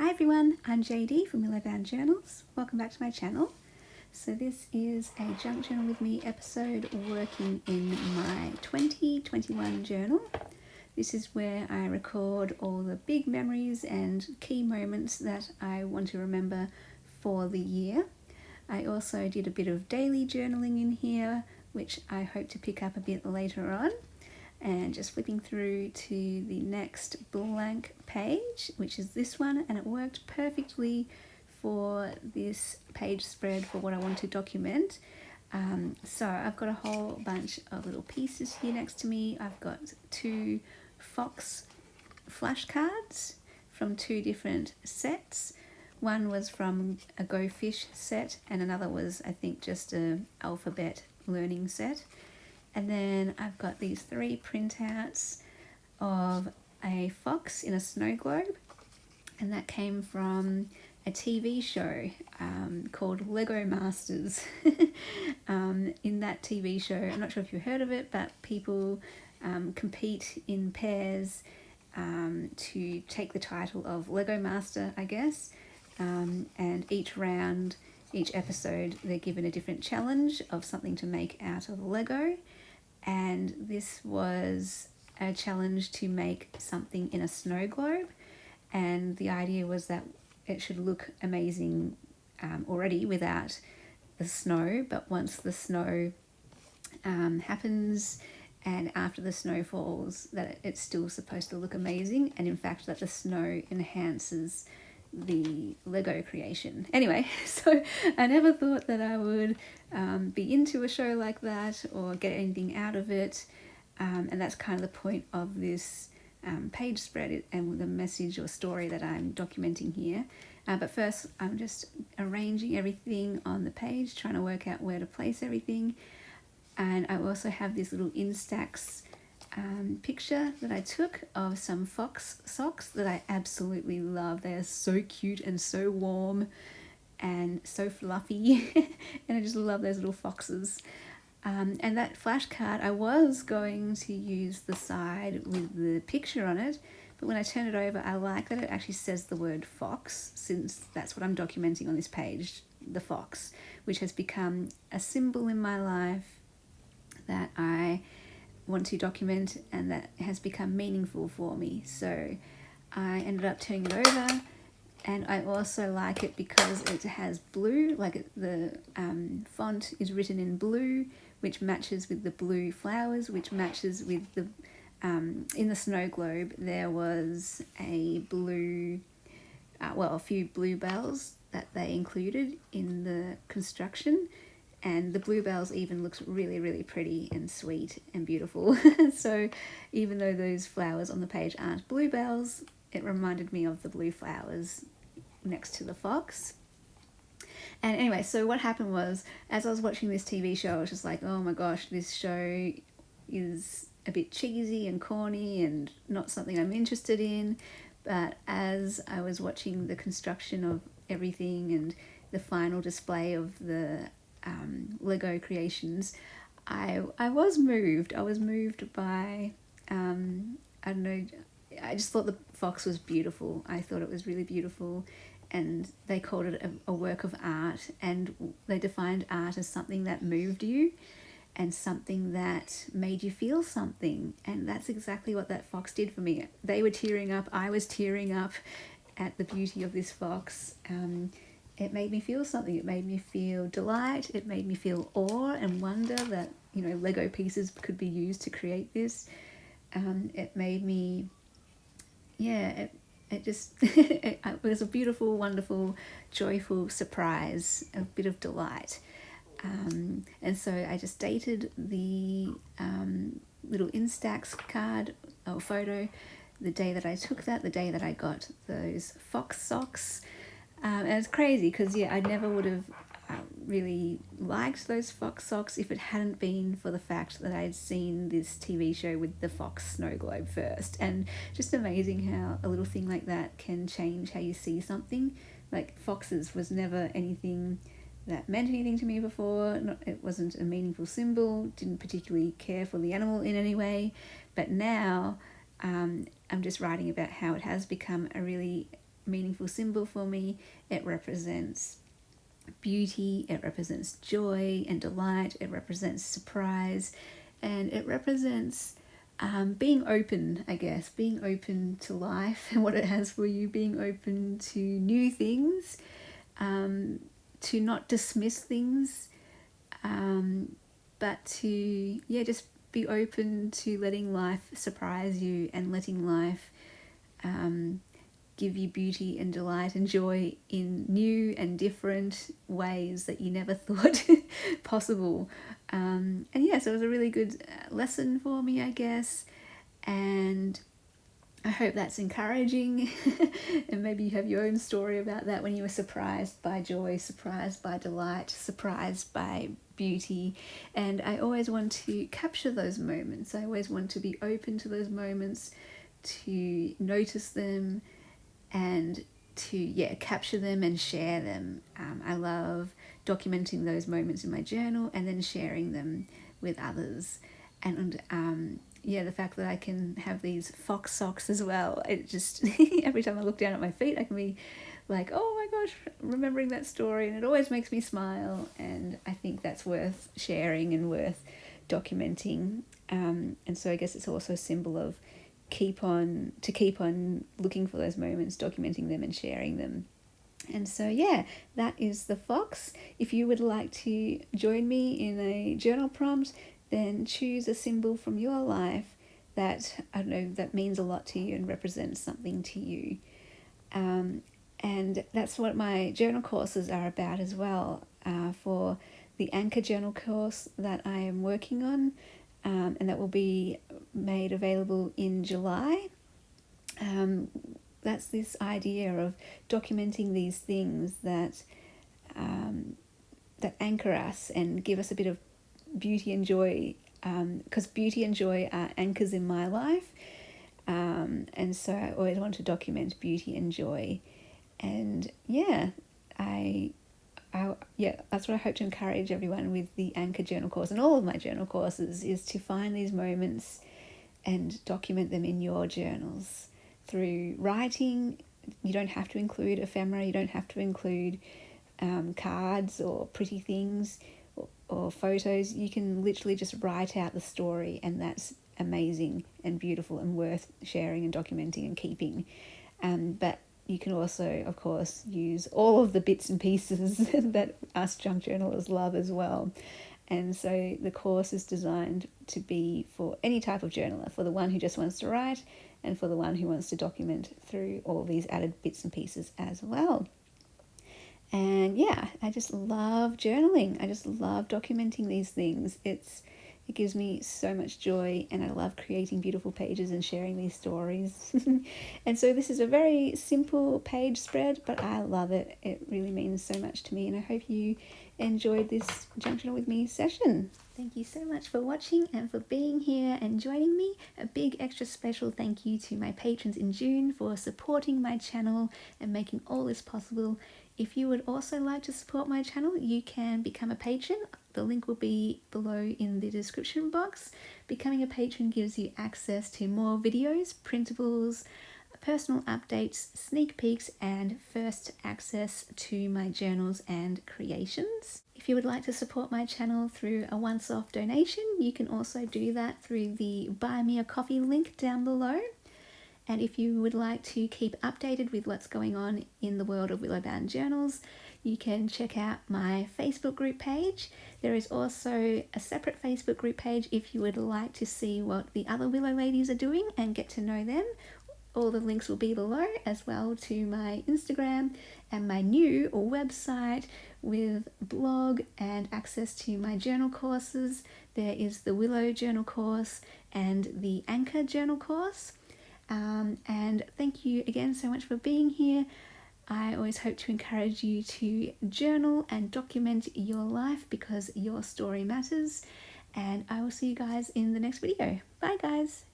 Hi everyone, I'm JD from Willowbound Journals. Welcome back to my channel. So this is a Junk Journal with Me episode working in my 2021 journal. This is where I record all the big memories and key moments that I want to remember for the year. I also did a bit of daily journaling in here, which I hope to pick up a bit later on. And just flipping through to the next blank page, which is this one, and it worked perfectly for this page spread for what I want to document. So I've got a whole bunch of little pieces here next to me. I've got 2 fox flashcards from 2 different sets. One was from a Go Fish set and another was, I think, just a alphabet learning set. And then I've got these 3 printouts of a fox in a snow globe, and that came from a TV show called Lego Masters. In that TV show, I'm not sure if you've heard of it, but people compete in pairs to take the title of Lego Master, I guess. And each episode, they're given a different challenge of something to make out of Lego. And this was a challenge to make something in a snow globe, and the idea was that it should look amazing already without the snow, but once the snow happens and after the snow falls, that it's still supposed to look amazing, and in fact that the snow enhances the Lego creation. Anyway, so I never thought that I would be into a show like that or get anything out of it, and that's kind of the point of this page spread and the message or story that I'm documenting here. But first I'm just arranging everything on the page, trying to work out where to place everything. And I also have this little Instax picture that I took of some fox socks that I absolutely love. They are so cute and so warm and so fluffy and I just love those little foxes. And that flashcard, I was going to use the side with the picture on it, but when I turn it over, I like that it actually says the word fox, since that's what I'm documenting on this page, the fox, which has become a symbol in my life that I want to document and that has become meaningful for me. So I ended up turning it over, and I also like it because it has blue, like the font is written in blue, which matches with the blue flowers, which matches with the in the snow globe there was a blue a few bluebells that they included in the construction. And the bluebells even looks really, really pretty and sweet and beautiful. So even though those flowers on the page aren't bluebells, it reminded me of the blue flowers next to the fox. And anyway, so what happened was, as I was watching this TV show, I was just like, oh my gosh, this show is a bit cheesy and corny and not something I'm interested in. But as I was watching the construction of everything and the final display of the Lego creations, I was moved. I was moved by, I don't know, I just thought the fox was beautiful. I thought it was really beautiful, and they called it a work of art, and they defined art as something that moved you and something that made you feel something, and that's exactly what that fox did for me. They were tearing up, I was tearing up at the beauty of this fox. It made me feel something. It made me feel delight. It made me feel awe and wonder that, you know, Lego pieces could be used to create this. It made me, it just, it was a beautiful, wonderful, joyful surprise, a bit of delight. And so I just dated the little Instax card or photo, the day that I took that, the day that I got those fox socks. And it's crazy because, I never would have really liked those fox socks if it hadn't been for the fact that I'd seen this TV show with the fox snow globe first. And just amazing how a little thing like that can change how you see something. Like, foxes was never anything that meant anything to me before. It wasn't a meaningful symbol, didn't particularly care for the animal in any way. But now I'm just writing about how it has become a really meaningful symbol for me. It represents beauty, it represents joy and delight, it represents surprise, and it represents being open, I guess, being open to life and what it has for you, being open to new things, to not dismiss things, but to, just be open to letting life surprise you and letting life give you beauty and delight and joy in new and different ways that you never thought possible. So it was a really good lesson for me, I guess, and I hope that's encouraging. And maybe you have your own story about that, when you were surprised by joy, surprised by delight, surprised by beauty. And I always want to capture those moments. I always want to be open to those moments, to notice them, and to capture them and share them. I love documenting those moments in my journal and then sharing them with others. And the fact that I can have these fox socks as well, it just every time I look down at my feet I can be like, oh my gosh, remembering that story, and it always makes me smile, and I think that's worth sharing and worth documenting. And so I guess it's also a symbol of keep on looking for those moments, documenting them and sharing them. And so that is the fox. If you would like to join me in a journal prompt, then choose a symbol from your life that, I don't know, that means a lot to you and represents something to you. And that's what my journal courses are about as well. For the Anchor Journal course that I am working on, and that will be made available in July. That's this idea of documenting these things that anchor us and give us a bit of beauty and joy, because beauty and joy are anchors in my life, and so I always want to document beauty and joy. And that's what I hope to encourage everyone with the Anchor Journal course and all of my journal courses, is to find these moments and document them in your journals through writing. You don't have to include ephemera, you don't have to include cards or pretty things or photos. You can literally just write out the story, and that's amazing and beautiful and worth sharing and documenting and keeping. But you can also, of course, use all of the bits and pieces that us junk journalists love as well. And so the course is designed to be for any type of journaler, for the one who just wants to write and for the one who wants to document through all these added bits and pieces as well. And I just love journaling. I just love documenting these things. It gives me so much joy, and I love creating beautiful pages and sharing these stories. And so this is a very simple page spread, but I love it. It really means so much to me, and I hope you enjoyed this Junk Journal with Me session. Thank you so much for watching and for being here and joining me. A big extra special thank you to my patrons in June for supporting my channel and making all this possible. If you would also like to support my channel, you can become a patron. The link will be below in the description box. Becoming a patron gives you access to more videos, printables, personal updates, sneak peeks, and first access to my journals and creations. If you would like to support my channel through a once-off donation, you can also do that through the Buy Me a Coffee link down below. And if you would like to keep updated with what's going on in the world of Willowbound Journals, you can check out my Facebook group page. There is also a separate Facebook group page if you would like to see what the other Willow ladies are doing and get to know them. All the links will be below, as well to my Instagram and my new website with blog and access to my journal courses. There is the Willow Journal course and the Anchor Journal course. And thank you again so much for being here. I always hope to encourage you to journal and document your life, because your story matters. And I will see you guys in the next video. Bye guys.